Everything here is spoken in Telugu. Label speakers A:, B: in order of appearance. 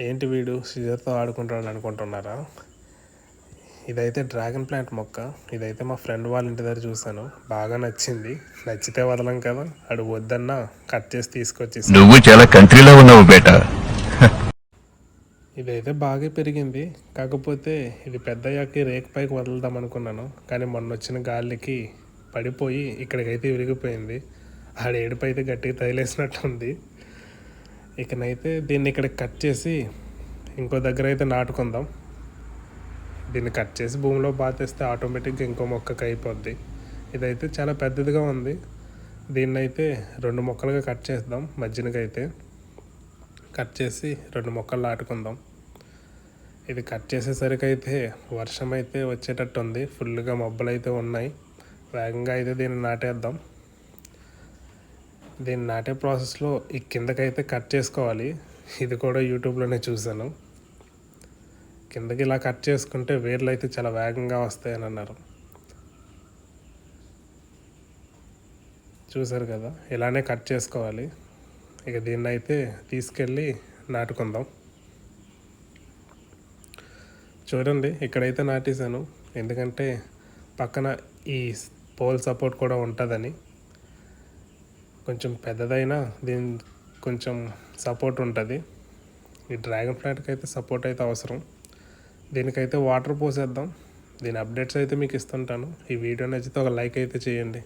A: ఏంటి వీడు సిజర్తో ఆడుకుంటాడు అనుకుంటున్నారా? ఇదైతే డ్రాగన్ ప్లాంట్ మొక్క. ఇదైతే మా ఫ్రెండ్ వాళ్ళ ఇంటి దగ్గర చూశాను, బాగా నచ్చింది. నచ్చితే వదలం కదా, అడు వద్దన్నా కట్ చేసి తీసుకొచ్చేసి.
B: నువ్వు చాలా కంట్రీలో ఉన్నావు బేటా.
A: ఇదైతే బాగా పెరిగింది, కాకపోతే ఇది పెద్దయ్యాకి రేకు పైకి వదులుదాం అనుకున్నాను, కానీ మొన్న వచ్చిన గాలికి పడిపోయి ఇక్కడికైతే విరిగిపోయింది. ఆడ ఏడుపు అయితే గట్టిగా తగిలేసినట్టుంది. ఇకనైతే దీన్ని ఇక్కడ కట్ చేసి ఇంకో దగ్గర అయితే నాటుకుందాం. దీన్ని కట్ చేసి భూమిలో పాతేస్తే ఆటోమేటిక్గా ఇంకో మొక్కకి అయిపోద్ది. ఇదైతే చాలా పెద్దదిగా ఉంది. దీన్ని అయితే 2 మొక్కలుగా కట్ చేద్దాం. మధ్యనకైతే కట్ చేసి 2 మొక్కలు నాటుకుందాం. ఇది కట్ చేసేసరికి అయితే వర్షం అయితే వచ్చేటట్టు ఉంది. ఫుల్గా మబ్బులు అయితే ఉన్నాయి. వేగంగా అయితే దీన్ని నాటేద్దాం. దీన్ని నాటే ప్రాసెస్లో ఈ కిందకైతే కట్ చేసుకోవాలి. ఇది కూడా యూట్యూబ్లోనే చూశాను. కిందకి ఇలా కట్ చేసుకుంటే వేర్లు అయితే చాలా వేగంగా వస్తాయని అన్నారు. చూసారు కదా, ఇలానే కట్ చేసుకోవాలి. ఇక దీన్ని అయితే తీసుకెళ్ళి నాటుకుందాం. చూడండి, ఇక్కడైతే నాటేశాను, ఎందుకంటే పక్కన ఈ పోల్ సపోర్ట్ కూడా ఉంటుందని. కొంచెం పెద్దదైనా దీని కొంచెం సపోర్ట్ ఉంటుంది. ఈ డ్రాగన్ ఫ్లాట్కి అయితే సపోర్ట్ అయితే అవసరం. దీనికైతే వాటర్ పోసేద్దాం. దీని అప్డేట్స్ అయితే మీకు ఇస్తుంటాను. ఈ వీడియో నచ్చితే ఒక లైక్ అయితే చేయండి.